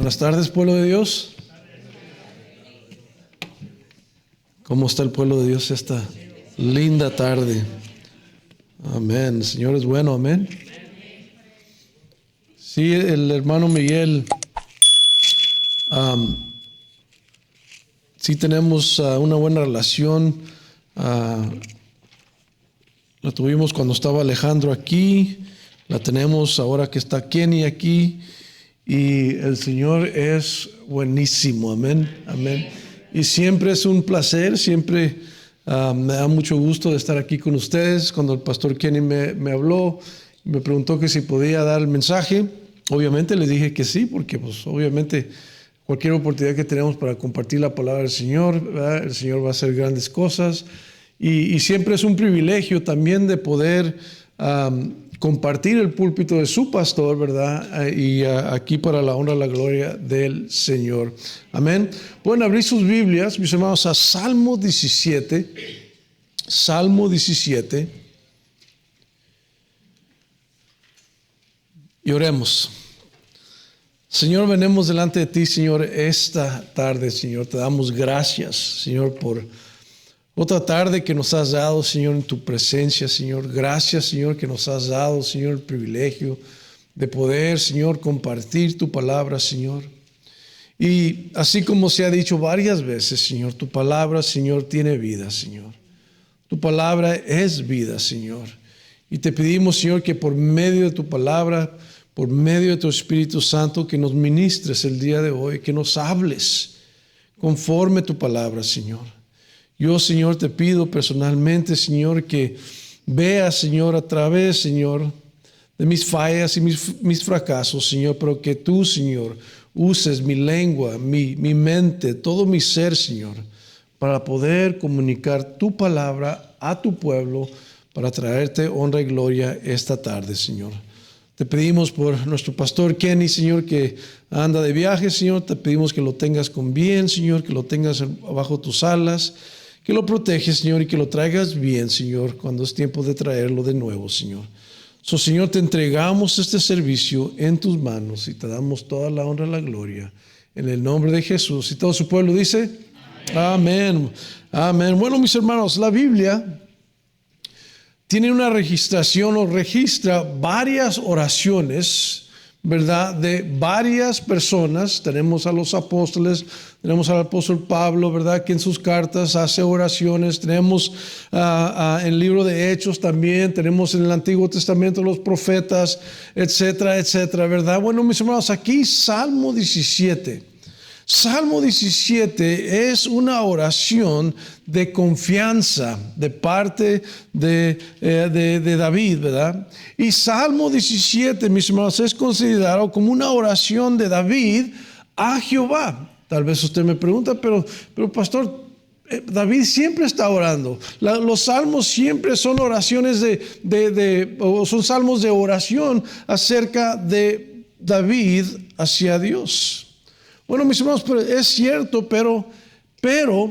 Buenas tardes, pueblo de Dios. ¿Cómo está el pueblo de Dios esta linda tarde? Amén. El Señor es bueno, amén. Sí, el hermano Miguel, sí tenemos una buena relación. La tuvimos cuando estaba Alejandro aquí, la tenemos ahora que está Kenny aquí. Y el Señor es buenísimo, amén, amén. Y siempre es un placer, siempre me da mucho gusto de estar aquí con ustedes. Cuando el pastor Kenny me habló, me preguntó que si podía dar el mensaje, obviamente le dije que sí, porque pues obviamente cualquier oportunidad que tenemos para compartir la palabra del Señor, ¿verdad? El Señor va a hacer grandes cosas. Y siempre es un privilegio también de poder compartir el púlpito de su pastor, ¿verdad? Y aquí para la honra y la gloria del Señor. Amén. Pueden abrir sus Biblias, mis hermanos, a Salmo 17. Salmo 17. Y oremos. Señor, venimos delante de ti, Señor, esta tarde, Señor. Te damos gracias, Señor, por otra tarde que nos has dado, Señor, en tu presencia, Señor. Gracias, Señor, que nos has dado, Señor, el privilegio de poder, Señor, compartir tu palabra, Señor. Y así como se ha dicho varias veces, Señor, tu palabra, Señor, tiene vida, Señor. Tu palabra es vida, Señor. Y te pedimos, Señor, que por medio de tu palabra, por medio de tu Espíritu Santo, que nos ministres el día de hoy, que nos hables conforme tu palabra, Señor. Yo, Señor, te pido personalmente, Señor, que veas, Señor, a través, Señor, de mis fallas y mis fracasos, Señor, pero que tú, Señor, uses mi lengua, mi mente, todo mi ser, Señor, para poder comunicar tu palabra a tu pueblo, para traerte honra y gloria esta tarde, Señor. Te pedimos por nuestro pastor Kenny, Señor, que anda de viaje, Señor. Te pedimos que lo tengas con bien, Señor, que lo tengas bajo tus alas, que lo proteges, Señor, y que lo traigas bien, Señor, cuando es tiempo de traerlo de nuevo, Señor. Señor, te entregamos este servicio en tus manos y te damos toda la honra y la gloria en el nombre de Jesús. Y todo su pueblo dice, amén. Amén. Bueno, mis hermanos, la Biblia tiene una registración o registra varias oraciones, ¿verdad? De varias personas. Tenemos a los apóstoles, tenemos al apóstol Pablo, ¿verdad? Que en sus cartas hace oraciones. Tenemos en el libro de Hechos también. Tenemos en el Antiguo Testamento los profetas, etcétera, etcétera, ¿verdad? Bueno, mis hermanos, aquí Salmo 17. Salmo 17 es una oración de confianza de parte de David, ¿verdad? Y Salmo 17, mis hermanos, es considerado como una oración de David a Jehová. Tal vez usted me pregunta, pero pastor, David siempre está orando. Los salmos siempre son oraciones o son salmos de oración acerca de David hacia Dios. Bueno, mis hermanos, es cierto, pero,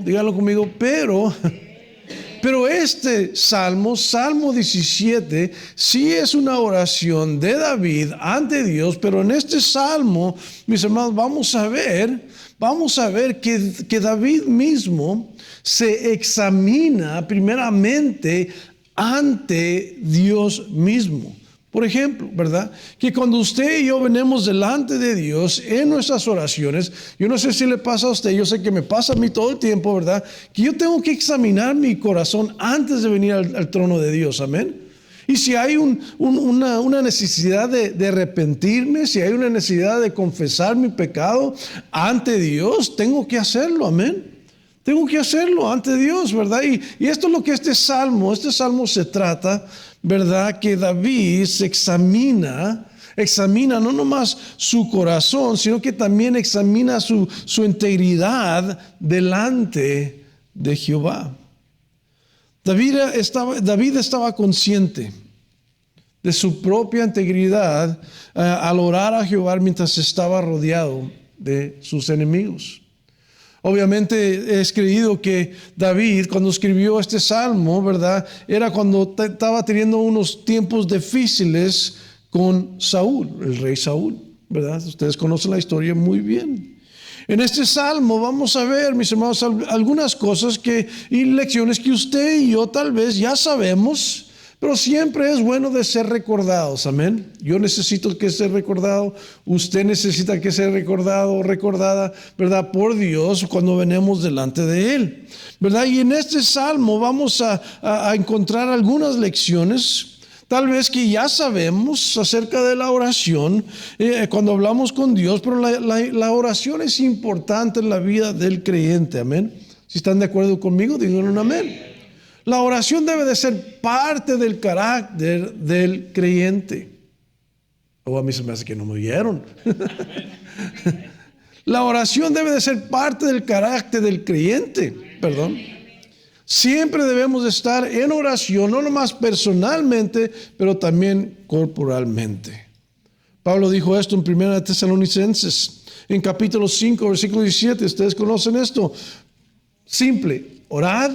díganlo conmigo, pero este Salmo 17, sí es una oración de David ante Dios, pero en este Salmo, mis hermanos, vamos a ver que David mismo se examina primeramente ante Dios mismo. Por ejemplo, ¿verdad? Que cuando usted y yo venimos delante de Dios en nuestras oraciones, yo no sé si le pasa a usted, yo sé que me pasa a mí todo el tiempo, ¿verdad? Que yo tengo que examinar mi corazón antes de venir al trono de Dios, amén. Y si hay una necesidad de arrepentirme, si hay una necesidad de confesar mi pecado ante Dios, tengo que hacerlo, amén. Tengo que hacerlo ante Dios, ¿verdad? Y esto es lo que este salmo se trata, ¿verdad? Que David se examina no nomás su corazón, sino que también examina su integridad delante de Jehová. David estaba consciente de su propia integridad al orar a Jehová mientras estaba rodeado de sus enemigos. Obviamente es creído que David, cuando escribió este salmo, ¿verdad? Era cuando estaba teniendo unos tiempos difíciles con Saúl, el rey Saúl, ¿verdad? Ustedes conocen la historia muy bien. En este salmo vamos a ver, mis hermanos, algunas cosas y lecciones que usted y yo tal vez ya sabemos, pero siempre es bueno de ser recordados, amén. Yo necesito que ser recordado, usted necesita que ser recordado o recordada, ¿verdad? Por Dios cuando venimos delante de Él, ¿verdad? Y en este salmo vamos a encontrar algunas lecciones, tal vez que ya sabemos acerca de la oración cuando hablamos con Dios, pero la oración es importante en la vida del creyente, amén. Si están de acuerdo conmigo, digan un amén. La oración debe de ser parte del carácter del creyente. O a mí se me hace que no me oyeron. La oración debe de ser parte del carácter del creyente. Perdón. Siempre debemos de estar en oración, no nomás personalmente, pero también corporalmente. Pablo dijo esto en 1 Tesalonicenses, en capítulo 5, versículo 17. Ustedes conocen esto. Simple, orad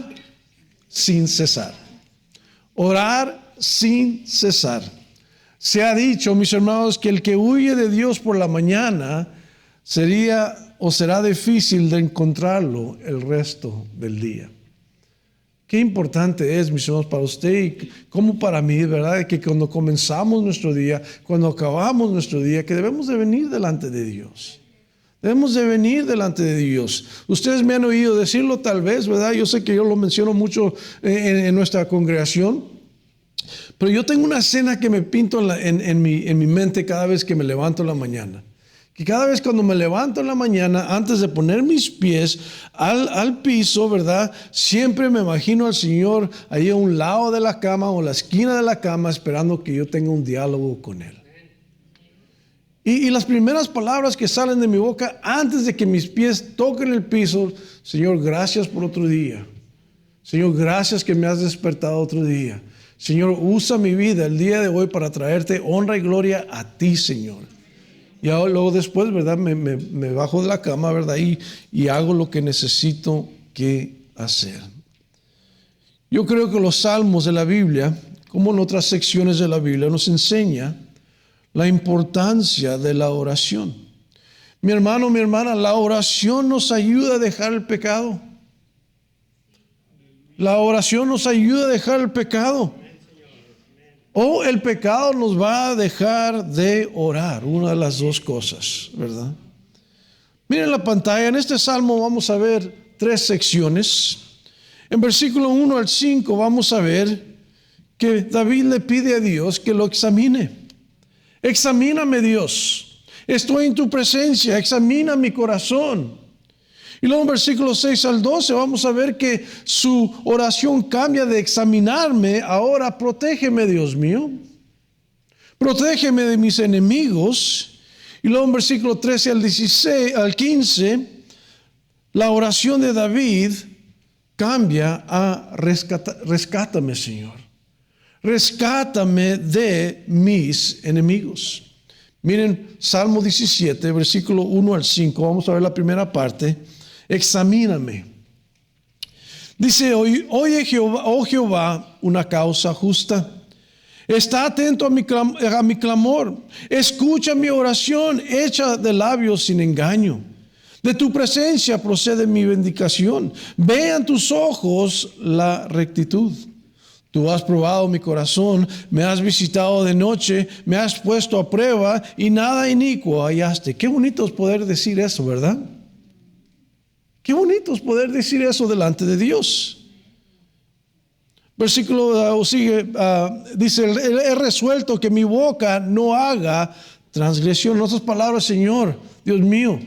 sin cesar. Orar sin cesar. Se ha dicho, mis hermanos, que el que huye de Dios por la mañana será difícil de encontrarlo el resto del día. Qué importante es, mis hermanos, para usted y como para mí, ¿verdad? Que cuando comenzamos nuestro día, cuando acabamos nuestro día, que debemos de venir delante de Dios. Debemos de venir delante de Dios. Ustedes me han oído decirlo tal vez, ¿verdad? Yo sé que yo lo menciono mucho en nuestra congregación, pero yo tengo una escena que me pinto en mi mente cada vez que me levanto en la mañana. Que cada vez cuando me levanto en la mañana, antes de poner mis pies al piso, ¿verdad? Siempre me imagino al Señor ahí a un lado de la cama o la esquina de la cama esperando que yo tenga un diálogo con Él. Y las primeras palabras que salen de mi boca antes de que mis pies toquen el piso: Señor, gracias por otro día. Señor, gracias que me has despertado otro día. Señor, usa mi vida el día de hoy para traerte honra y gloria a ti, Señor. Y ahora, luego después, ¿verdad? Me bajo de la cama, ¿verdad? Y hago lo que necesito que hacer. Yo creo que los salmos de la Biblia, como en otras secciones de la Biblia, nos enseña la importancia de la oración. Mi hermano, mi hermana, la oración nos ayuda a dejar el pecado. La oración nos ayuda a dejar el pecado. O el pecado nos va a dejar de orar. Una de las dos cosas, ¿verdad? Miren la pantalla. En este salmo vamos a ver 3 secciones. En versículo 1 al 5 vamos a ver que David le pide a Dios que lo examine. Examíname, Dios, estoy en tu presencia, examina mi corazón. Y luego en versículos 6 al 12 vamos a ver que su oración cambia de examinarme, ahora protégeme, Dios mío. Protégeme de mis enemigos. Y luego en versículo 13 al 15, la oración de David cambia a rescátame, Señor. Rescátame de mis enemigos. Miren, Salmo 17, versículo 1 al 5. Vamos a ver la primera parte. Examíname. Dice: oye Jehová, oh Jehová, una causa justa. Está atento a mi clamor. Escucha mi oración, hecha de labios sin engaño. De tu presencia procede mi vindicación. Vean tus ojos la rectitud. Tú has probado mi corazón, me has visitado de noche, me has puesto a prueba y nada inicuo hallaste. Qué bonito es poder decir eso, ¿verdad? Qué bonito es poder decir eso delante de Dios. Versículo sigue, dice: he resuelto que mi boca no haga transgresión. En otras palabras, Señor, Dios mío,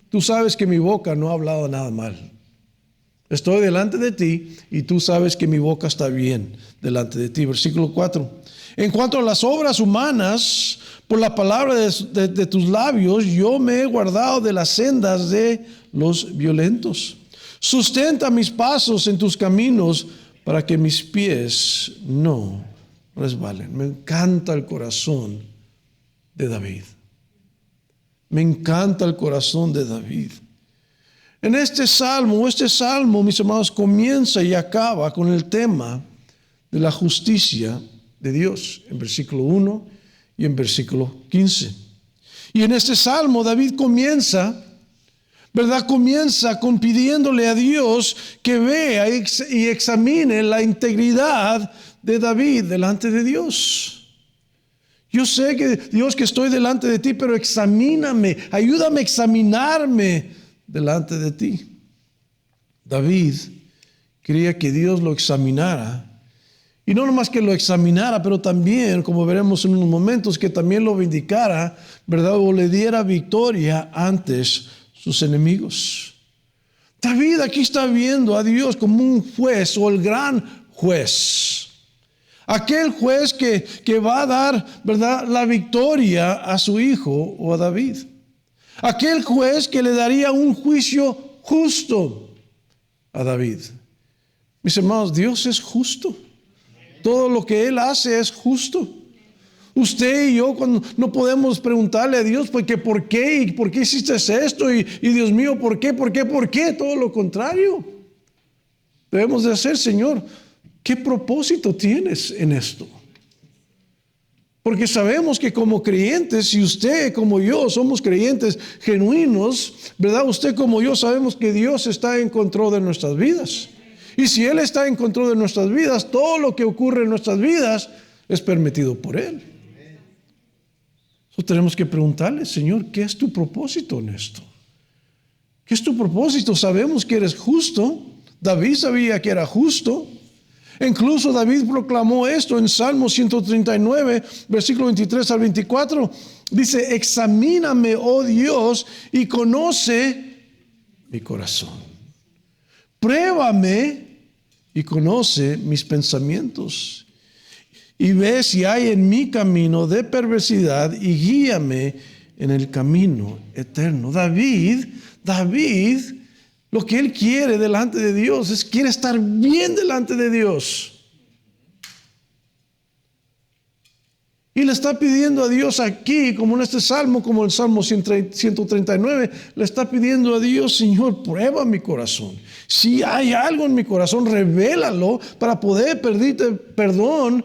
tú sabes que mi boca no ha hablado nada mal. Estoy delante de ti y tú sabes que mi boca está bien delante de ti. Versículo 4. En cuanto a las obras humanas, por la palabra de tus labios, yo me he guardado de las sendas de los violentos. Sustenta mis pasos en tus caminos para que mis pies no resbalen. Me encanta el corazón de David. Me encanta el corazón de David. En este salmo, mis hermanos, comienza y acaba con el tema de la justicia de Dios, en versículo 1 y en versículo 15. Y en este salmo David comienza, ¿verdad? Comienza con pidiéndole a Dios que vea y examine la integridad de David delante de Dios. Yo sé que Dios, que estoy delante de ti, pero examíname, ayúdame a examinarme delante de ti. David quería que Dios lo examinara. Y no nomás que lo examinara, pero también, como veremos en unos momentos, que también lo vindicara, ¿verdad? O le diera victoria ante sus enemigos. David aquí está viendo a Dios como un juez o el gran juez. Aquel juez que va a dar, ¿verdad?, la victoria a su hijo o a David. Aquel juez que le daría un juicio justo a David. Mis hermanos, Dios es justo. Todo lo que Él hace es justo. Usted y yo cuando no podemos preguntarle a Dios porque ¿por qué? ¿Y por qué hiciste esto? Y Dios mío, ¿por qué? ¿Por qué? ¿Por qué? Todo lo contrario. Debemos de hacer, Señor, ¿qué propósito tienes en esto? Porque sabemos que como creyentes, si usted como yo somos creyentes genuinos, ¿verdad? Usted como yo sabemos que Dios está en control de nuestras vidas. Y si Él está en control de nuestras vidas, todo lo que ocurre en nuestras vidas es permitido por Él. Entonces tenemos que preguntarle, Señor, ¿qué es tu propósito en esto? ¿Qué es tu propósito? Sabemos que eres justo. David sabía que era justo. Incluso David proclamó esto en Salmo 139, versículo 23 al 24. Dice, examíname, oh Dios, y conoce mi corazón. Pruébame y conoce mis pensamientos. Y ve si hay en mi camino de perversidad y guíame en el camino eterno. David, lo que él quiere delante de Dios es quiere estar bien delante de Dios. Y le está pidiendo a Dios aquí, como en este salmo, como el Salmo 139, le está pidiendo a Dios, Señor, prueba mi corazón. Si hay algo en mi corazón, revélalo para poder pedirte perdón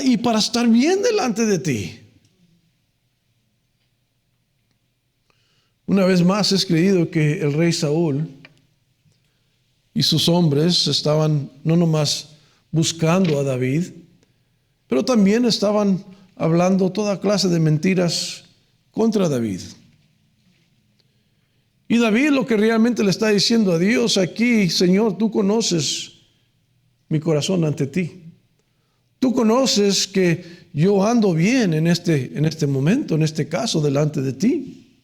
y para estar bien delante de ti. Una vez más es creído que el rey Saúl y sus hombres estaban no nomás buscando a David, pero también estaban hablando toda clase de mentiras contra David. Y David lo que realmente le está diciendo a Dios aquí, Señor, tú conoces mi corazón ante ti. Tú conoces que yo ando bien en este momento, en este caso, delante de ti.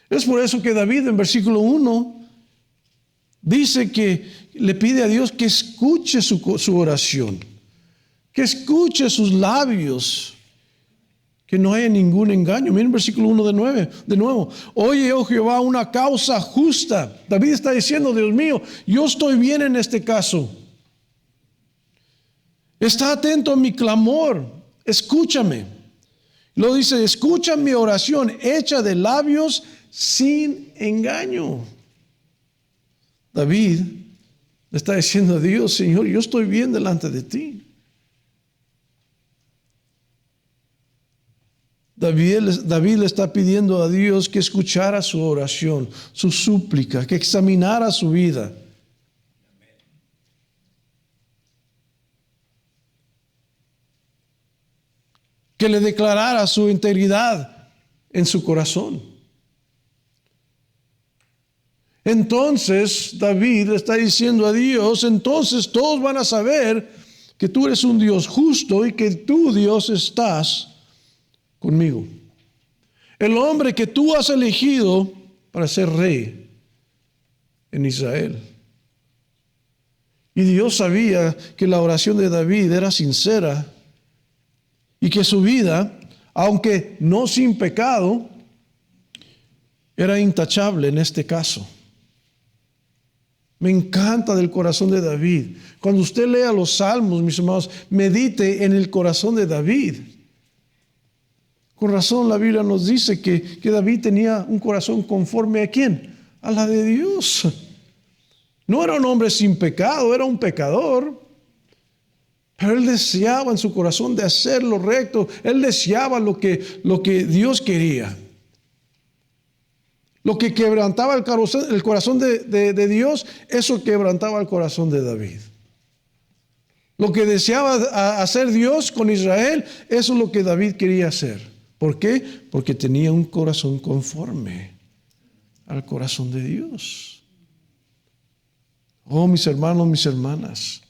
Es por eso que David en versículo 1 dice que le pide a Dios que escuche su oración, que escuche sus labios, que no haya ningún engaño. Miren versículo 1 de nuevo. Oye, oh Jehová, una causa justa. David está diciendo, Dios mío, yo estoy bien en este caso. Está atento a mi clamor. Escúchame. Lo dice, escucha mi oración hecha de labios sin engaño. David le está diciendo a Dios, Señor, yo estoy bien delante de ti. David le está pidiendo a Dios que escuchara su oración, su súplica, que examinara su vida. Que le declarara su integridad en su corazón. Entonces David le está diciendo a Dios, entonces todos van a saber que tú eres un Dios justo y que tú, Dios, estás conmigo. El hombre que tú has elegido para ser rey en Israel. Y Dios sabía que la oración de David era sincera y que su vida, aunque no sin pecado, era intachable en este caso. Me encanta del corazón de David. Cuando usted lea los salmos, mis hermanos, medite en el corazón de David. Con razón la Biblia nos dice que David tenía un corazón conforme a ¿quién? A la de Dios. No era un hombre sin pecado, era un pecador. Pero él deseaba en su corazón de hacer lo recto. Él deseaba lo que Dios quería. Lo que quebrantaba el corazón de Dios, eso quebrantaba el corazón de David. Lo que deseaba hacer Dios con Israel, eso es lo que David quería hacer. ¿Por qué? Porque tenía un corazón conforme al corazón de Dios. Oh, mis hermanos, mis hermanas,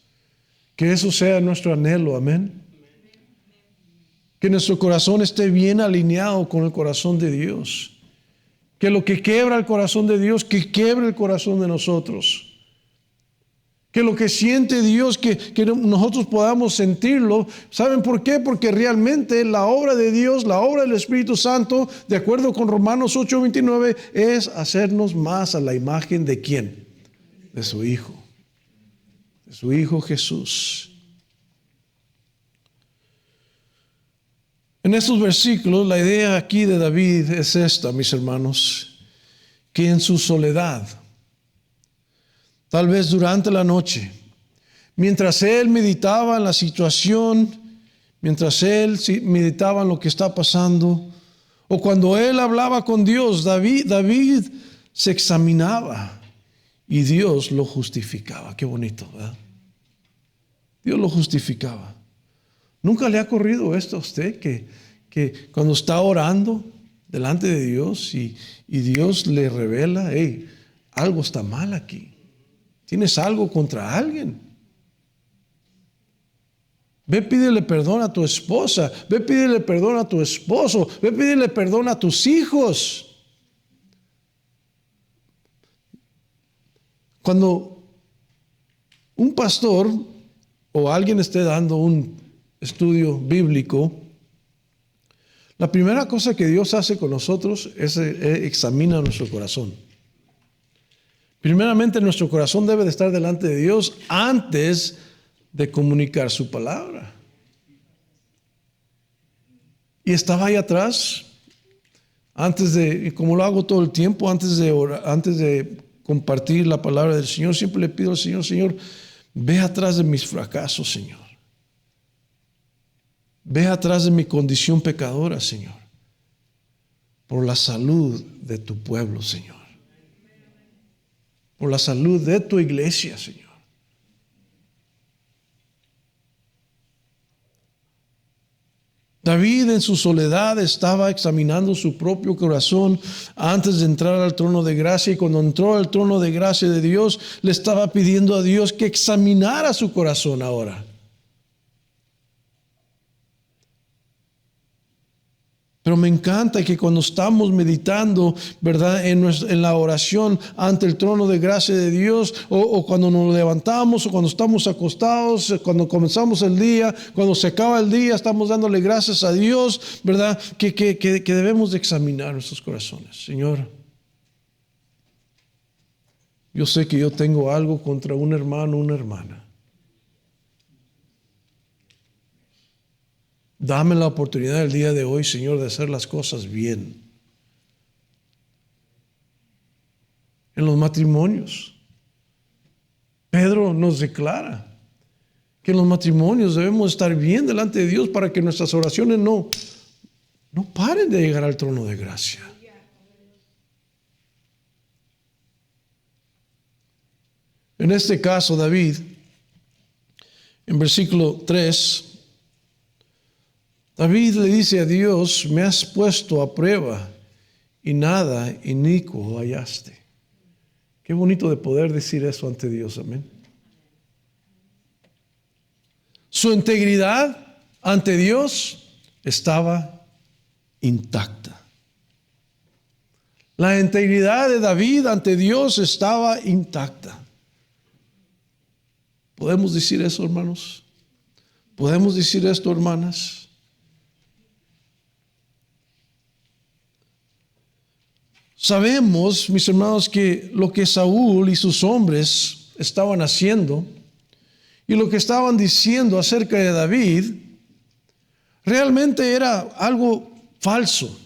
que eso sea nuestro anhelo, amén. Que nuestro corazón esté bien alineado con el corazón de Dios. Que lo que quiebra el corazón de Dios, que quiebre el corazón de nosotros. Que lo que siente Dios, que nosotros podamos sentirlo. ¿Saben por qué? Porque realmente la obra de Dios, la obra del Espíritu Santo, de acuerdo con Romanos 8:29, es hacernos más a la imagen de ¿quién? De su Hijo. De su Hijo Jesús. En estos versículos, la idea aquí de David es esta, mis hermanos, que en su soledad, tal vez durante la noche, mientras él meditaba en la situación, mientras él meditaba en lo que está pasando, o cuando él hablaba con Dios, David se examinaba y Dios lo justificaba. Qué bonito, ¿verdad? Dios lo justificaba. ¿Nunca le ha ocurrido esto a usted que cuando está orando delante de Dios y Dios le revela, hey, algo está mal aquí? ¿Tienes algo contra alguien? Ve, pídele perdón a tu esposa. Ve, pídele perdón a tu esposo. Ve, pídele perdón a tus hijos. Cuando un pastor o alguien esté dando un estudio bíblico, la primera cosa que Dios hace con nosotros es examina nuestro corazón. Primeramente, nuestro corazón debe de estar delante de Dios antes de comunicar su palabra. Y estaba ahí atrás, como lo hago todo el tiempo, antes de orar, antes de compartir la palabra del Señor, siempre le pido al Señor, Señor, ve atrás de mis fracasos, Señor. Ve atrás de mi condición pecadora, Señor, por la salud de tu pueblo, Señor. Por la salud de tu iglesia, Señor. David en su soledad estaba examinando su propio corazón antes de entrar al trono de gracia, y cuando entró al trono de gracia de Dios, le estaba pidiendo a Dios que examinara su corazón ahora. Pero me encanta que cuando estamos meditando, ¿verdad?, en la oración ante el trono de gracia de Dios, o cuando nos levantamos, o cuando estamos acostados, cuando comenzamos el día, cuando se acaba el día, estamos dándole gracias a Dios, ¿verdad?, que debemos de examinar nuestros corazones. Señor, yo sé que yo tengo algo contra un hermano o una hermana. Dame la oportunidad el día de hoy, Señor, de hacer las cosas bien. En los matrimonios, Pedro nos declara que en los matrimonios debemos estar bien delante de Dios para que nuestras oraciones no paren de llegar al trono de gracia. En este caso, David, en versículo 3, David le dice a Dios, me has puesto a prueba y nada inicuo hallaste. Qué bonito de poder decir eso ante Dios, amén. Su integridad ante Dios estaba intacta. La integridad de David ante Dios estaba intacta. ¿Podemos decir eso, hermanos? ¿Podemos decir esto, hermanas? Sabemos, mis hermanos, que lo que Saúl y sus hombres estaban haciendo y lo que estaban diciendo acerca de David realmente era algo falso.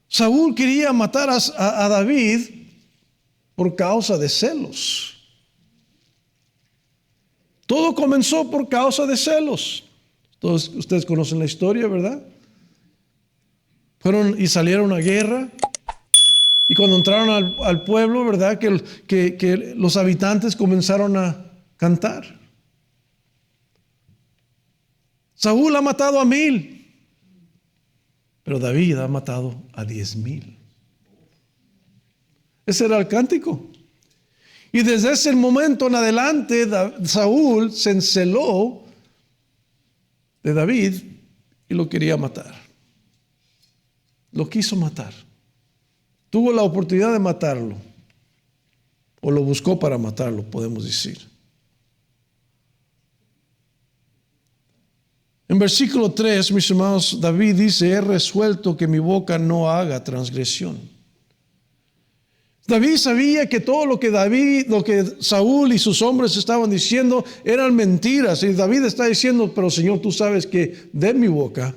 Saúl quería matar a David por causa de celos. Todo comenzó por causa de celos. Todos ustedes conocen la historia, ¿verdad? Fueron y salieron a guerra Y cuando entraron al pueblo, ¿verdad? Que los habitantes comenzaron a cantar. Saúl ha matado a 1000, pero David ha matado a 10,000. Ese era el cántico. Y desde ese momento en adelante, Saúl se enceló de David y lo quería matar. Lo quiso matar. Tuvo la oportunidad de matarlo. O lo buscó para matarlo, podemos decir. En versículo 3, mis hermanos, David dice: he resuelto que mi boca no haga transgresión. David sabía que todo lo que Saúl y sus hombres estaban diciendo eran mentiras. Y David está diciendo: pero Señor, tú sabes que de mi boca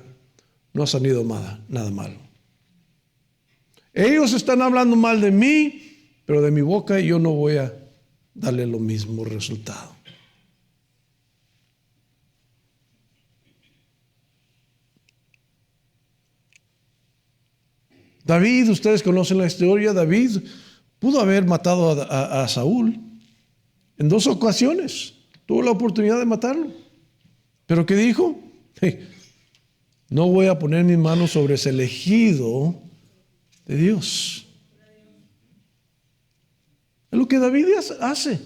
no ha salido nada malo. Ellos están hablando mal de mí, pero de mi boca yo no voy a darle lo mismo resultado. David, ustedes conocen la historia. David pudo haber matado a Saúl en 2 ocasiones. Tuvo la oportunidad de matarlo. ¿Pero qué dijo? No voy a poner mis manos sobre ese elegido de Dios. Es lo que David hace.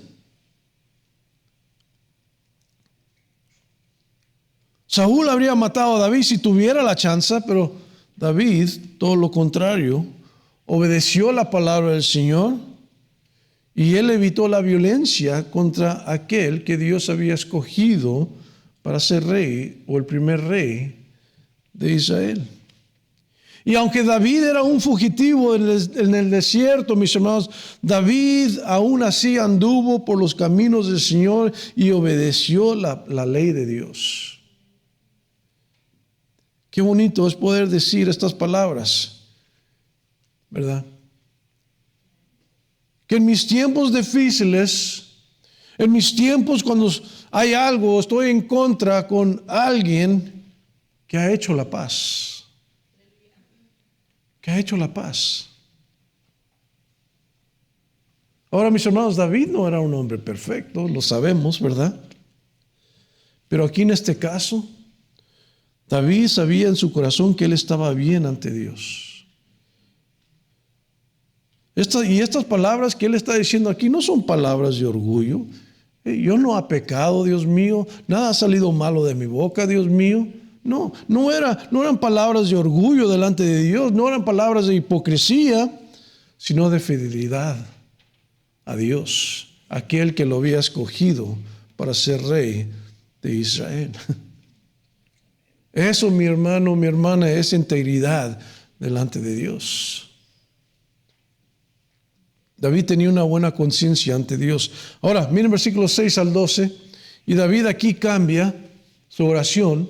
Saúl habría matado a David si tuviera la chance, pero David, todo lo contrario, obedeció la palabra del Señor y él evitó la violencia contra aquel que Dios había escogido para ser rey o el primer rey de Israel. Y aunque David era un fugitivo en el desierto, mis hermanos, David aún así anduvo por los caminos del Señor y obedeció la ley de Dios. Qué bonito es poder decir estas palabras, ¿verdad? Que en mis tiempos difíciles, en mis tiempos cuando hay algo, estoy en contra con alguien que ha hecho la paz. Que ha hecho la paz. Ahora, mis hermanos, David no era un hombre perfecto, lo sabemos, ¿verdad? Pero aquí en este caso, David sabía en su corazón que él estaba bien ante Dios. Y estas palabras que él está diciendo aquí no son palabras de orgullo. Yo no he pecado, Dios mío. Nada ha salido malo de mi boca, Dios mío. No eran palabras de orgullo delante de Dios. No eran palabras de hipocresía, sino de fidelidad a Dios, aquel que lo había escogido para ser rey de Israel. Eso, mi hermano, mi hermana, es integridad delante de Dios. David tenía una buena conciencia ante Dios. Ahora, miren versículos 6 al 12. Y David aquí cambia su oración.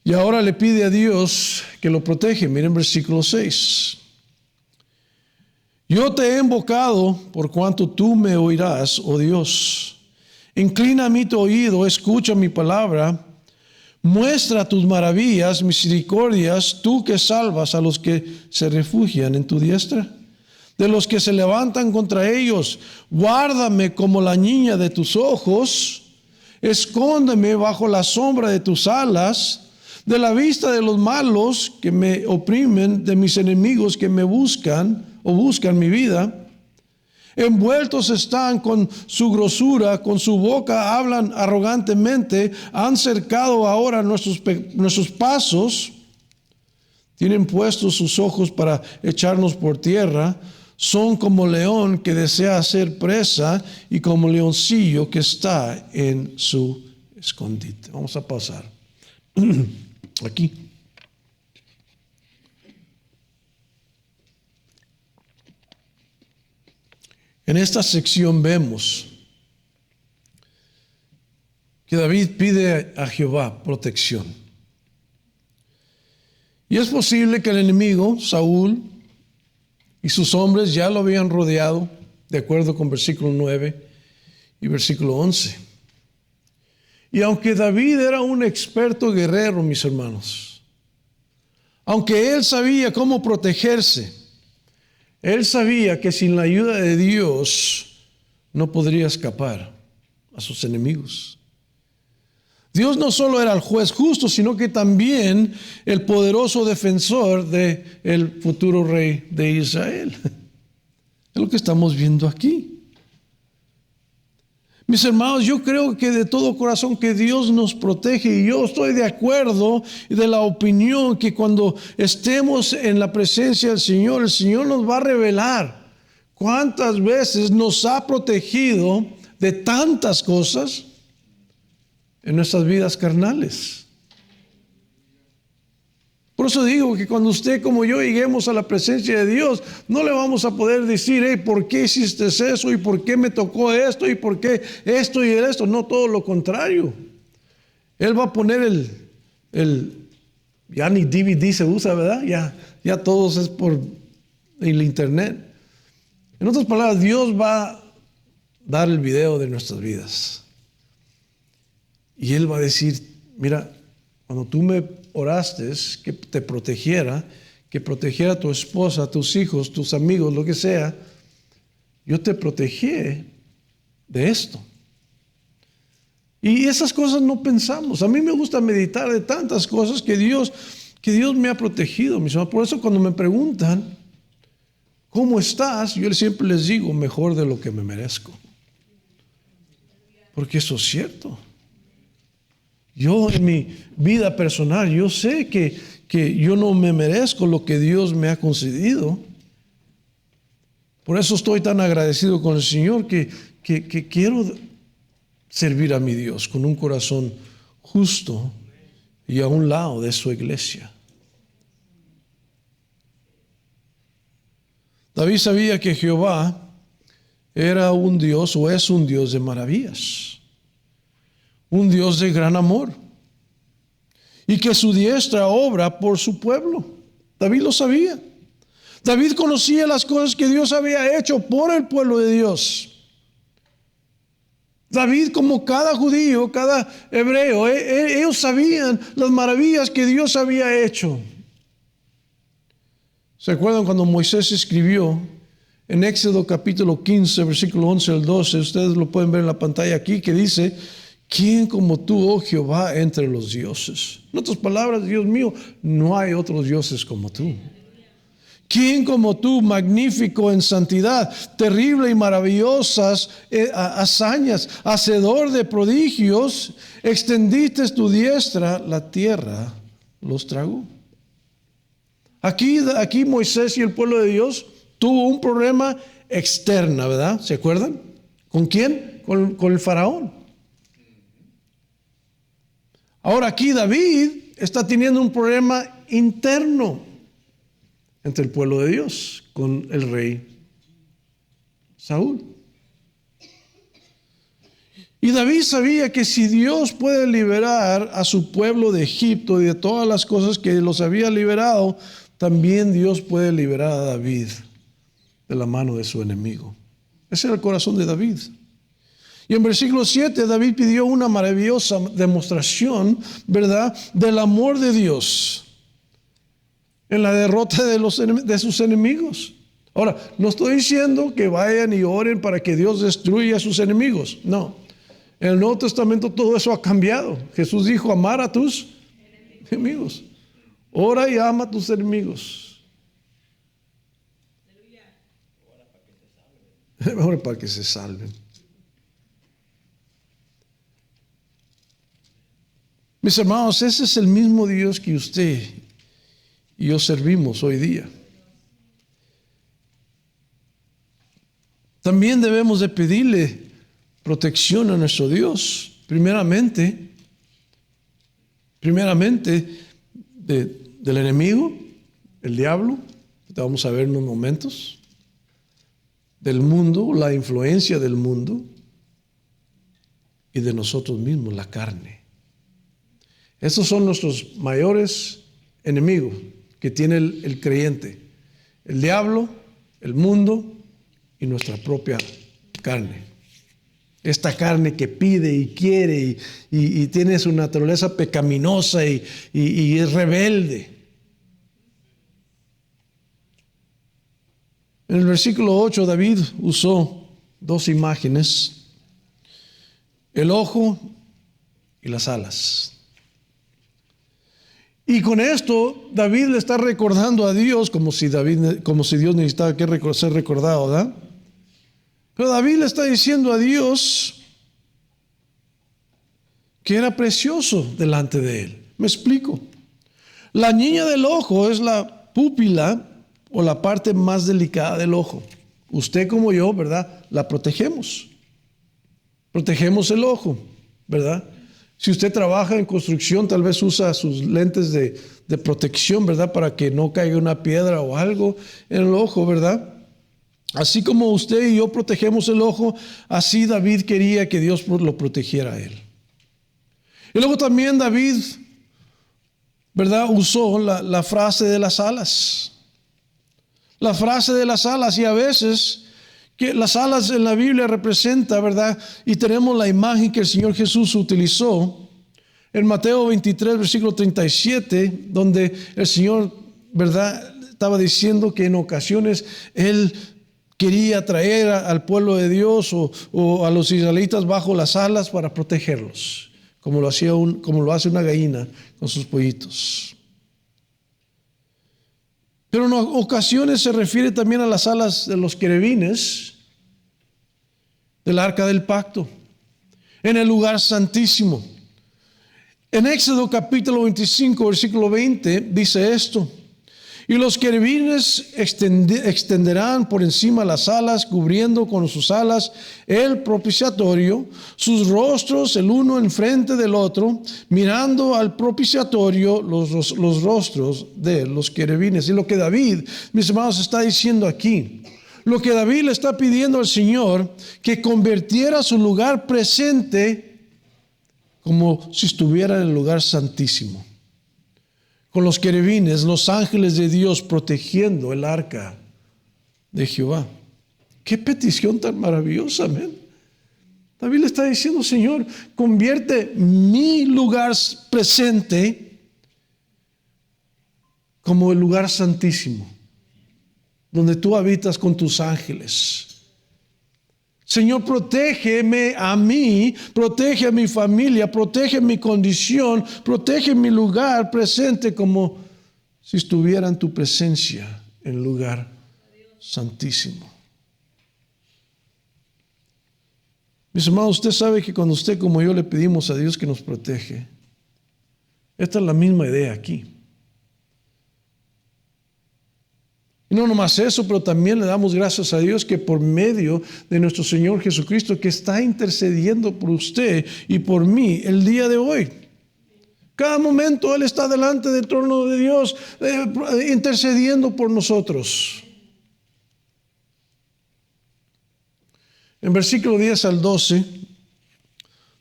Y ahora le pide a Dios que lo protege. Miren versículo 6. Yo te he invocado por cuanto tú me oirás, oh Dios. Inclina a mí tu oído, escucha mi palabra. Muestra tus maravillas, misericordias, tú que salvas a los que se refugian en tu diestra. De los que se levantan contra ellos, guárdame como la niña de tus ojos. Escóndeme bajo la sombra de tus alas. De la vista de los malos que me oprimen, de mis enemigos que me buscan o buscan mi vida. Envueltos están con su grosura, con su boca hablan arrogantemente, han cercado ahora nuestros pasos, tienen puestos sus ojos para echarnos por tierra, son como león que desea hacer presa y como leoncillo que está en su escondite. Vamos a pasar aquí. En esta sección vemos que David pide a Jehová protección. Y es posible que el enemigo, Saúl, y sus hombres ya lo habían rodeado, de acuerdo con versículo 9 y versículo 11. Y aunque David era un experto guerrero, mis hermanos, aunque él sabía cómo protegerse, Él sabía que sin la ayuda de Dios no podría escapar a sus enemigos. Dios no solo era el juez justo, sino que también el poderoso defensor del futuro rey de Israel. Es lo que estamos viendo aquí. Mis hermanos, yo creo que de todo corazón que Dios nos protege, y yo estoy de acuerdo y de la opinión que cuando estemos en la presencia del Señor, el Señor nos va a revelar cuántas veces nos ha protegido de tantas cosas en nuestras vidas carnales. Por eso digo que cuando usted como yo lleguemos a la presencia de Dios, no le vamos a poder decir, hey, ¿por qué hiciste eso? ¿Y por qué me tocó esto? ¿Y por qué esto y esto? No, todo lo contrario. Él va a poner ya ni DVD se usa, ¿verdad? Ya todos es por el internet. En otras palabras, Dios va a dar el video de nuestras vidas. Y Él va a decir, mira, cuando tú me oraste que te protegiera, que protegiera a tu esposa, a tus hijos, tus amigos, lo que sea, yo te protegí de esto. Y esas cosas no pensamos. A mí me gusta meditar de tantas cosas que Dios me ha protegido, mis hermanos. Por eso cuando me preguntan, ¿cómo estás? Yo siempre les digo, mejor de lo que me merezco. Porque eso es cierto. Yo en mi vida personal, yo sé que yo no me merezco lo que Dios me ha concedido. Por eso estoy tan agradecido con el Señor que quiero servir a mi Dios con un corazón justo y a un lado de su iglesia. David sabía que Jehová era un Dios o es un Dios de maravillas. Un Dios de gran amor, y que su diestra obra por su pueblo. David lo sabía. David conocía las cosas que Dios había hecho por el pueblo de Dios. David, como cada judío, cada hebreo, ellos sabían las maravillas que Dios había hecho. ¿Se acuerdan cuando Moisés escribió en Éxodo capítulo 15, versículo 11 al 12? Ustedes lo pueden ver en la pantalla aquí, que dice: ¿quién como tú, oh Jehová, entre los dioses? En otras palabras, Dios mío, no hay otros dioses como tú. ¿Quién como tú, magnífico en santidad, terrible y maravillosas hazañas, hacedor de prodigios, extendiste tu diestra, la tierra los tragó? Aquí Moisés y el pueblo de Dios tuvo un problema externo, ¿verdad? ¿Se acuerdan? ¿Con quién? Con el faraón. Ahora aquí David está teniendo un problema interno entre el pueblo de Dios con el rey Saúl. Y David sabía que si Dios puede liberar a su pueblo de Egipto y de todas las cosas que los había liberado, también Dios puede liberar a David de la mano de su enemigo. Ese era el corazón de David. Y en versículo 7 David pidió una maravillosa demostración, ¿verdad?, del amor de Dios en la derrota de sus enemigos. Ahora, no estoy diciendo que vayan y oren para que Dios destruya a sus enemigos. No. En el Nuevo Testamento todo eso ha cambiado. Jesús dijo: amar a tus enemigos. Ora y ama a tus enemigos. Ora para que se salven. Mis hermanos, ese es el mismo Dios que usted y yo servimos hoy día. También debemos de pedirle protección a nuestro Dios, primeramente del enemigo, el diablo, que vamos a ver en unos momentos, del mundo, la influencia del mundo, y de nosotros mismos, la carne. Esos son nuestros mayores enemigos que tiene el creyente: el diablo, el mundo y nuestra propia carne. Esta carne que pide y quiere y tiene su naturaleza pecaminosa y es rebelde. En el versículo 8 David usó dos imágenes: el ojo y las alas. Y con esto David le está recordando a Dios, como si Dios necesitaba ser recordado, ¿verdad? Pero David le está diciendo a Dios que era precioso delante de él. Me explico. La niña del ojo es la pupila o la parte más delicada del ojo. Usted como yo, ¿verdad? La protegemos. Protegemos el ojo, ¿verdad? Si usted trabaja en construcción, tal vez usa sus lentes de protección, ¿verdad? Para que no caiga una piedra o algo en el ojo, ¿verdad? Así como usted y yo protegemos el ojo, así David quería que Dios lo protegiera a él. Y luego también David, ¿verdad? Usó la frase de las alas. La frase de las alas, y a veces que las alas en la Biblia representa, ¿verdad? Y tenemos la imagen que el Señor Jesús utilizó en Mateo 23, versículo 37, donde el Señor, ¿verdad? Estaba diciendo que en ocasiones Él quería traer al pueblo de Dios o a los israelitas bajo las alas para protegerlos, como lo hace una gallina con sus pollitos. Pero en ocasiones se refiere también a las alas de los querubines del arca del pacto, en el lugar santísimo. En Éxodo capítulo 25, versículo 20, dice esto: y los querubines extenderán por encima las alas, cubriendo con sus alas el propiciatorio, sus rostros el uno enfrente del otro, mirando al propiciatorio los rostros de los querubines. Y lo que David, mis hermanos, está diciendo aquí, lo que David le está pidiendo al Señor, que convirtiera su lugar presente como si estuviera en el lugar santísimo, con los querubines, los ángeles de Dios protegiendo el arca de Jehová. ¡Qué petición tan maravillosa, amén! David le está diciendo: Señor, convierte mi lugar presente como el lugar santísimo, donde tú habitas con tus ángeles. Señor, protégeme a mí, protege a mi familia, protege mi condición, protege mi lugar presente como si estuviera en tu presencia en el lugar santísimo. Mis hermanos, usted sabe que cuando usted como yo le pedimos a Dios que nos protege, esta es la misma idea aquí. Y no nomás eso, pero también le damos gracias a Dios que por medio de nuestro Señor Jesucristo, que está intercediendo por usted y por mí el día de hoy. Cada momento Él está delante del trono de Dios, intercediendo por nosotros. En versículo 10 al 12,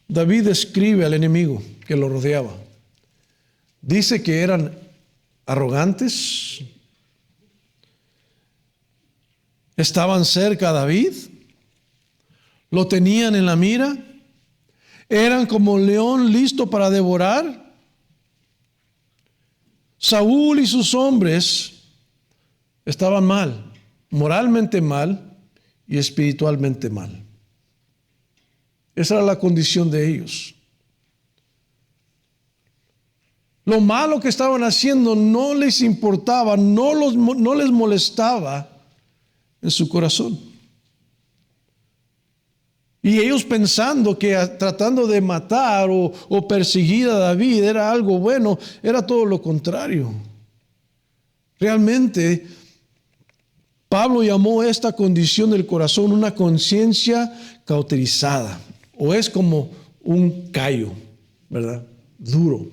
David describe al enemigo que lo rodeaba. Dice que eran arrogantes, estaban cerca a David, lo tenían en la mira, eran como león listo para devorar. Saúl y sus hombres estaban mal, moralmente mal y espiritualmente mal. Esa era la condición de ellos. Lo malo que estaban haciendo no les importaba, no les molestaba en su corazón. Y ellos pensando que tratando de matar o perseguir a David era algo bueno, era todo lo contrario. Realmente, Pablo llamó esta condición del corazón una conciencia cauterizada, o es como un callo, ¿verdad? Duro.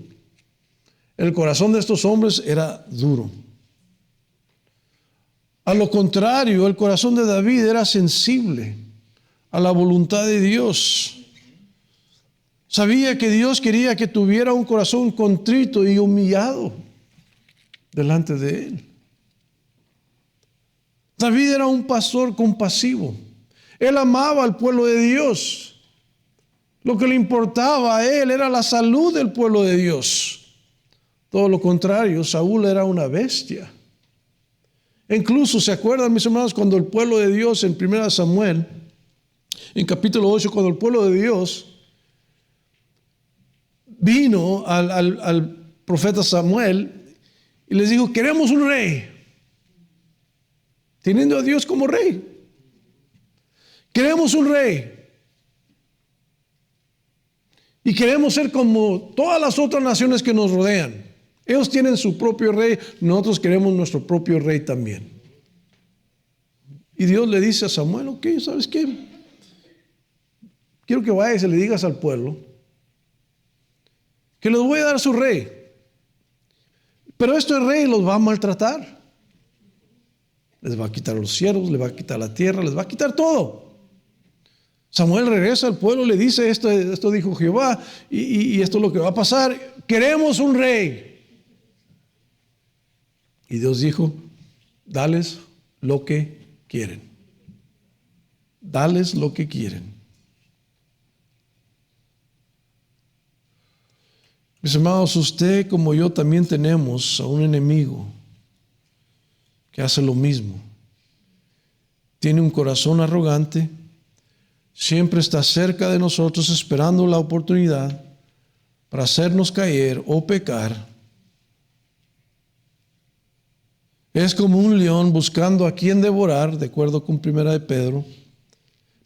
El corazón de estos hombres era duro. A lo contrario, el corazón de David era sensible a la voluntad de Dios. Sabía que Dios quería que tuviera un corazón contrito y humillado delante de Él. David era un pastor compasivo. Él amaba al pueblo de Dios. Lo que le importaba a él era la salud del pueblo de Dios. Todo lo contrario, Saúl era una bestia. Incluso, ¿se acuerdan, mis hermanos, cuando el pueblo de Dios en 1 Samuel, en capítulo 8, cuando el pueblo de Dios vino al profeta Samuel y les dijo, queremos un rey, teniendo a Dios como rey. Queremos un rey. Y queremos ser como todas las otras naciones que nos rodean. Ellos tienen su propio rey, nosotros queremos nuestro propio rey también. Y Dios le dice a Samuel, ok, ¿sabes qué? Quiero que vayas y le digas al pueblo que les voy a dar su rey. Pero este rey los va a maltratar. Les va a quitar los cielos, les va a quitar la tierra, les va a quitar todo. Samuel regresa al pueblo, le dice, esto dijo Jehová, y esto es lo que va a pasar. Queremos un rey. Y Dios dijo, dales lo que quieren. Dales lo que quieren. Mis hermanos, usted como yo también tenemos a un enemigo que hace lo mismo. Tiene un corazón arrogante. Siempre está cerca de nosotros esperando la oportunidad para hacernos caer o pecar. Es como un león buscando a quien devorar, de acuerdo con 1 de Pedro.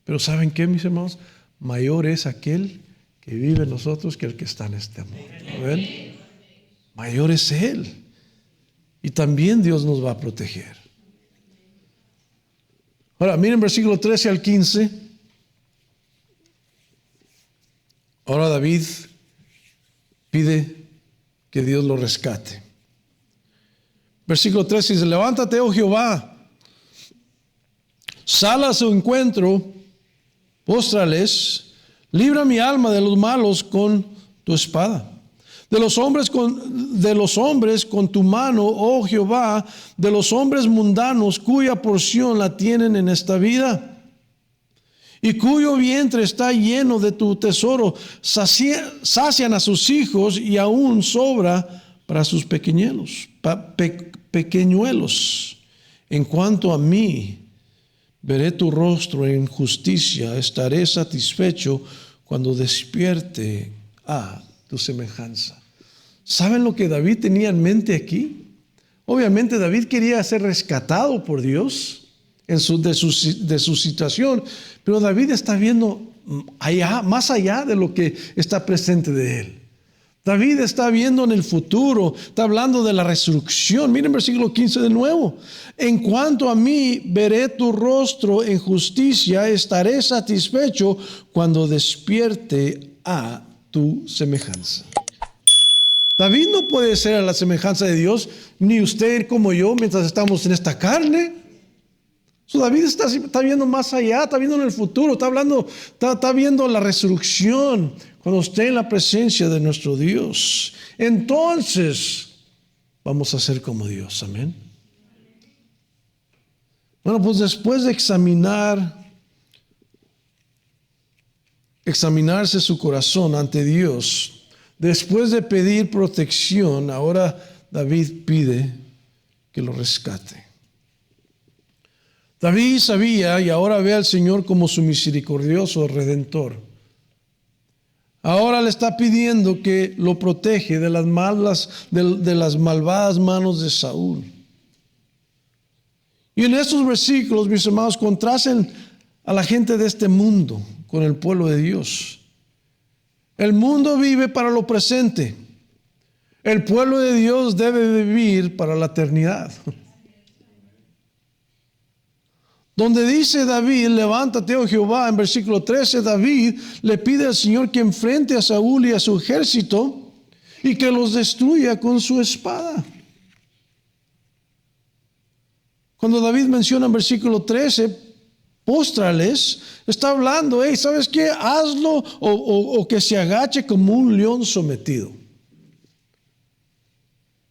Pero ¿saben qué, mis hermanos? Mayor es aquel que vive en nosotros que el que está en este mundo. ¿Ven? Mayor es Él. Y también Dios nos va a proteger. Ahora, miren versículo 13 al 15. Ahora David pide que Dios lo rescate. Versículo 13 dice, levántate, oh Jehová, sal a su encuentro, póstrales, libra mi alma de los malos con tu espada. De los hombres con tu mano, oh Jehová, de los hombres mundanos cuya porción la tienen en esta vida. Y cuyo vientre está lleno de tu tesoro, sacian a sus hijos y aún sobra para sus pequeñuelos. En cuanto a mí, veré tu rostro en justicia, estaré satisfecho cuando despierte a tu semejanza. ¿Saben lo que David tenía en mente aquí? Obviamente David quería ser rescatado por Dios de su situación, pero David está viendo allá, más allá de lo que está presente de él. David está viendo en el futuro, está hablando de la resurrección. Miren versículo 15 de nuevo. En cuanto a mí, veré tu rostro en justicia, estaré satisfecho cuando despierte a tu semejanza. David no puede ser a la semejanza de Dios, ni usted como yo, mientras estamos en esta carne. David está viendo más allá, está viendo en el futuro, está viendo la resurrección cuando esté en la presencia de nuestro Dios. Entonces vamos a ser como Dios, amén. Bueno, pues después de examinarse su corazón ante Dios, después de pedir protección, ahora David pide que lo rescate. David sabía y ahora ve al Señor como su misericordioso Redentor. Ahora le está pidiendo que lo protege de las malvadas manos de Saúl. Y en estos versículos, mis hermanos, contrasten a la gente de este mundo con el pueblo de Dios. El mundo vive para lo presente. El pueblo de Dios debe vivir para la eternidad. Donde dice David, levántate, oh Jehová, en versículo 13, David le pide al Señor que enfrente a Saúl y a su ejército y que los destruya con su espada. Cuando David menciona en versículo 13, póstrales, está hablando, ¿sabes qué? Hazlo o que se agache como un león sometido.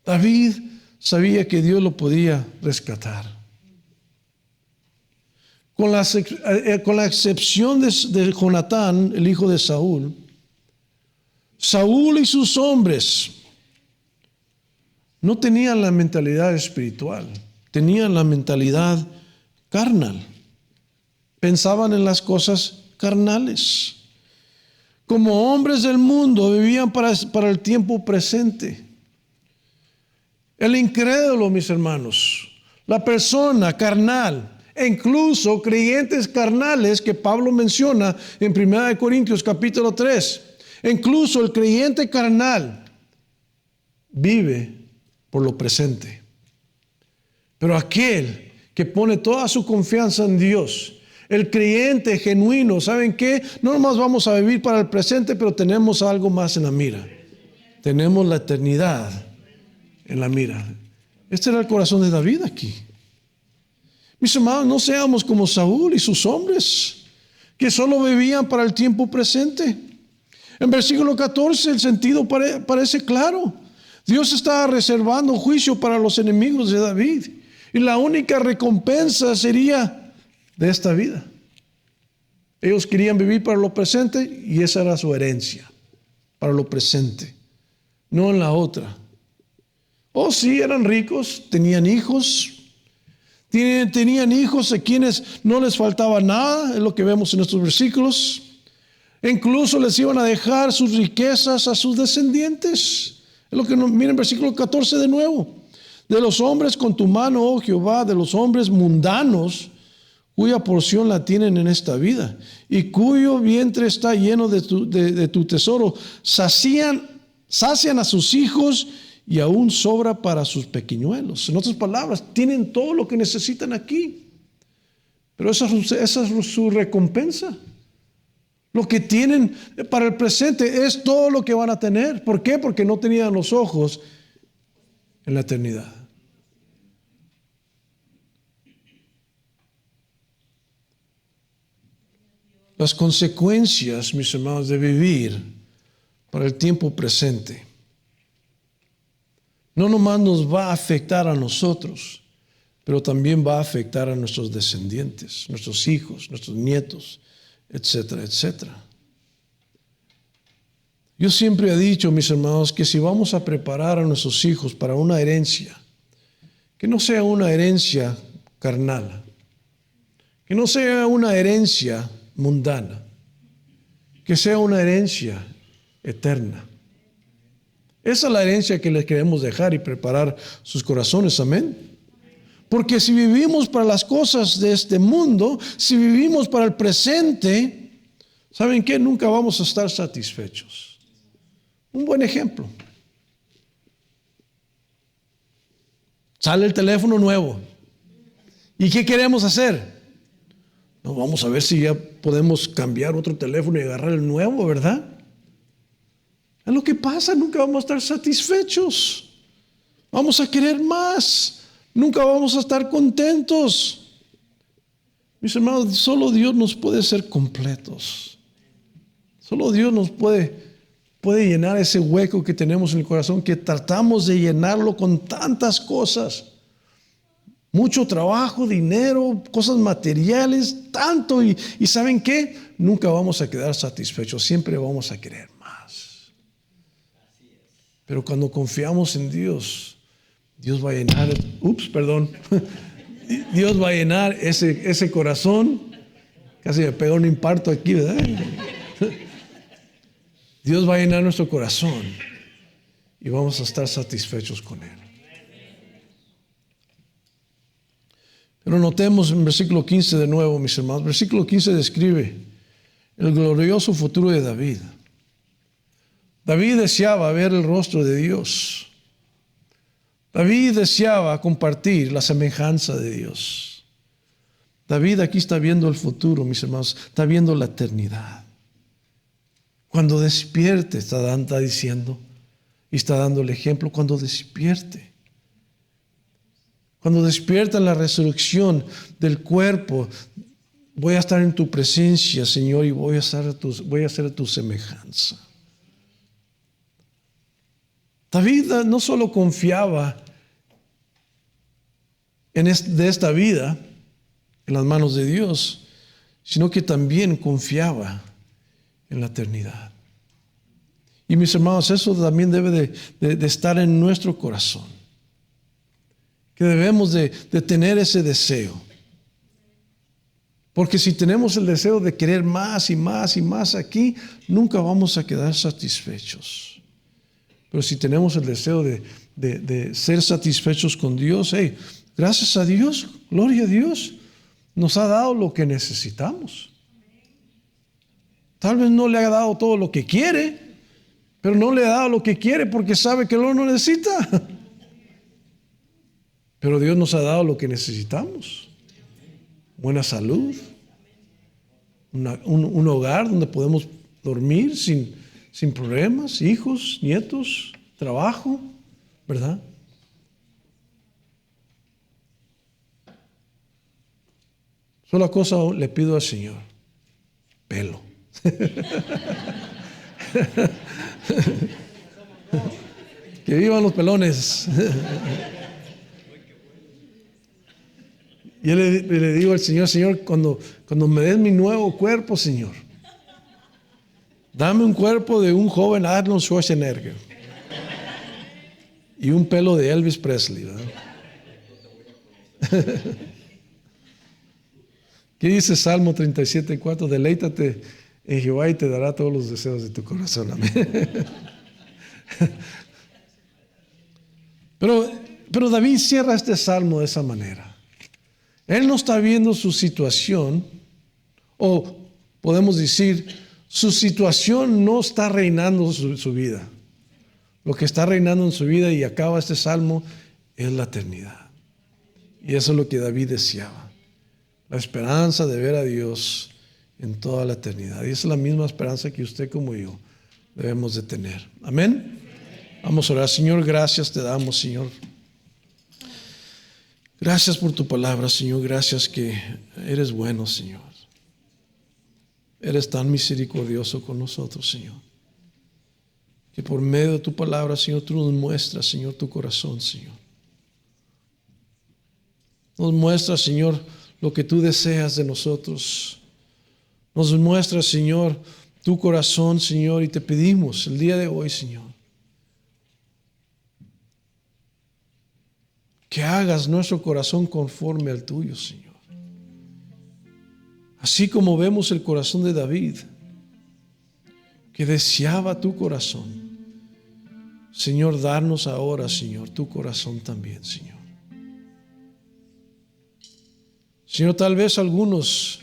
David sabía que Dios lo podía rescatar. Con la excepción de Jonatán, el hijo de Saúl, Saúl y sus hombres no tenían la mentalidad espiritual tenían la mentalidad carnal. Pensaban en las cosas carnales. Como hombres del mundo vivían para el tiempo presente. El incrédulo, mis hermanos, la persona carnal, e incluso creyentes carnales que Pablo menciona en 1 Corintios capítulo 3, incluso el creyente carnal vive por lo presente. Pero aquel que pone toda su confianza en Dios, el creyente genuino, ¿saben qué? No nomás vamos a vivir para el presente, pero tenemos algo más en la mira. Tenemos la eternidad en la mira. Este era el corazón de David aquí. Mis hermanos, no seamos como Saúl y sus hombres, que solo vivían para el tiempo presente. En versículo 14 el sentido parece claro. Dios estaba reservando juicio para los enemigos de David. Y la única recompensa sería de esta vida. Ellos querían vivir para lo presente y esa era su herencia, para lo presente, no en la otra. Oh, sí, eran ricos, tenían hijos, tenían hijos a quienes no les faltaba nada, es lo que vemos en estos versículos. Incluso les iban a dejar sus riquezas a sus descendientes. Es lo que miren versículo 14 de nuevo. De los hombres con tu mano, oh Jehová, de los hombres mundanos, cuya porción la tienen en esta vida, y cuyo vientre está lleno de tu tesoro, sacian a sus hijos, y aún sobra para sus pequeñuelos. En otras palabras, tienen todo lo que necesitan aquí. Pero esa es su recompensa. Lo que tienen para el presente es todo lo que van a tener. ¿Por qué? Porque no tenían los ojos en la eternidad. Las consecuencias, mis hermanos, de vivir para el tiempo presente no nomás nos va a afectar a nosotros, pero también va a afectar a nuestros descendientes, nuestros hijos, nuestros nietos, etcétera, etcétera. Yo siempre he dicho, mis hermanos, que si vamos a preparar a nuestros hijos para una herencia, que no sea una herencia carnal, que no sea una herencia mundana, que sea una herencia eterna. Esa es la herencia que les queremos dejar y preparar sus corazones, amén. Porque si vivimos para las cosas de este mundo, si vivimos para el presente, ¿saben qué? Nunca vamos a estar satisfechos. Un buen ejemplo. Sale el teléfono nuevo. ¿Y qué queremos hacer? No, vamos a ver si ya podemos cambiar otro teléfono y agarrar el nuevo, ¿verdad? Es lo que pasa, nunca vamos a estar satisfechos. Vamos a querer más. Nunca vamos a estar contentos. Mis hermanos, solo Dios nos puede hacer completos. Solo Dios nos puede llenar ese hueco que tenemos en el corazón, que tratamos de llenarlo con tantas cosas. Mucho trabajo, dinero, cosas materiales, tanto. Y ¿saben qué? Nunca vamos a quedar satisfechos. Siempre vamos a querer más. Pero cuando confiamos en Dios, Dios va a llenar, Dios va a llenar ese corazón. Casi me pegó un infarto aquí, ¿verdad? Dios va a llenar nuestro corazón y vamos a estar satisfechos con Él. Pero notemos en versículo 15 de nuevo, mis hermanos. Versículo 15 describe el glorioso futuro de David. David deseaba ver el rostro de Dios. David deseaba compartir la semejanza de Dios. David aquí está viendo el futuro, mis hermanos. Está viendo la eternidad. Cuando despierte, está diciendo, y está dando el ejemplo, cuando despierte. Cuando despierta en la resurrección del cuerpo, voy a estar en tu presencia, Señor, y voy a ser tu semejanza. David no solo confiaba de esta vida en las manos de Dios, sino que también confiaba en la eternidad. Y mis hermanos, eso también debe de estar en nuestro corazón. que debemos de tener ese deseo. Porque si tenemos el deseo de querer más y más y más aquí, nunca vamos a quedar satisfechos. Pero si tenemos el deseo de ser satisfechos con Dios, hey, gracias a Dios, gloria a Dios, nos ha dado lo que necesitamos. Tal vez no le ha dado todo lo que quiere, pero no le ha dado lo que quiere porque sabe que lo necesita. Pero Dios nos ha dado lo que necesitamos. Buena salud, un hogar donde podemos dormir sin problemas, hijos, nietos, trabajo, ¿verdad? Sola cosa le pido al Señor: pelo. Que vivan los pelones. Yo le digo al Señor: Señor, cuando me des mi nuevo cuerpo, Señor, dame un cuerpo de un joven Arnold Schwarzenegger y un pelo de Elvis Presley, ¿verdad? ¿Qué dice Salmo 37:4? Deleítate en Jehová y te dará todos los deseos de tu corazón. Amén. Pero David cierra este salmo de esa manera. Él no está viendo su situación, o podemos decir, su situación no está reinando su vida. Lo que está reinando en su vida, y acaba este salmo, es la eternidad. Y eso es lo que David deseaba. La esperanza de ver a Dios en toda la eternidad. Y esa es la misma esperanza que usted como yo debemos de tener. Amén. Vamos a orar. Señor, gracias te damos, Señor. Gracias por tu palabra, Señor. Gracias que eres bueno, Señor. Eres tan misericordioso con nosotros, Señor. Que por medio de tu palabra, Señor, tú nos muestras, Señor, tu corazón, Señor. Nos muestras, Señor, lo que tú deseas de nosotros. Nos muestras, Señor, tu corazón, Señor, y te pedimos el día de hoy, Señor, que hagas nuestro corazón conforme al tuyo, Señor. Así como vemos el corazón de David, que deseaba tu corazón. Señor, darnos ahora, Señor, tu corazón también, Señor. Señor, tal vez algunos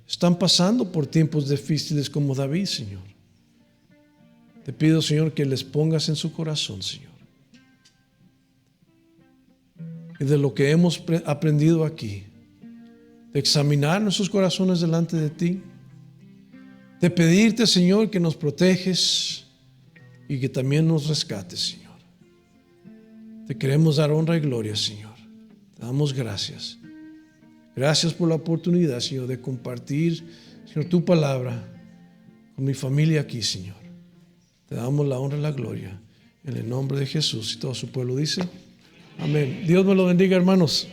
están pasando por tiempos difíciles como David, Señor. Te pido, Señor, que les pongas en su corazón, Señor. Y de lo que hemos aprendido aquí, de examinar nuestros corazones delante de ti, de pedirte, Señor, que nos proteges y que también nos rescates, Señor. Te queremos dar honra y gloria, Señor. Te damos gracias. Gracias por la oportunidad, Señor, de compartir, Señor, tu palabra con mi familia aquí, Señor. Te damos la honra y la gloria en el nombre de Jesús. Y todo su pueblo dice: amén. Dios me lo bendiga, hermanos.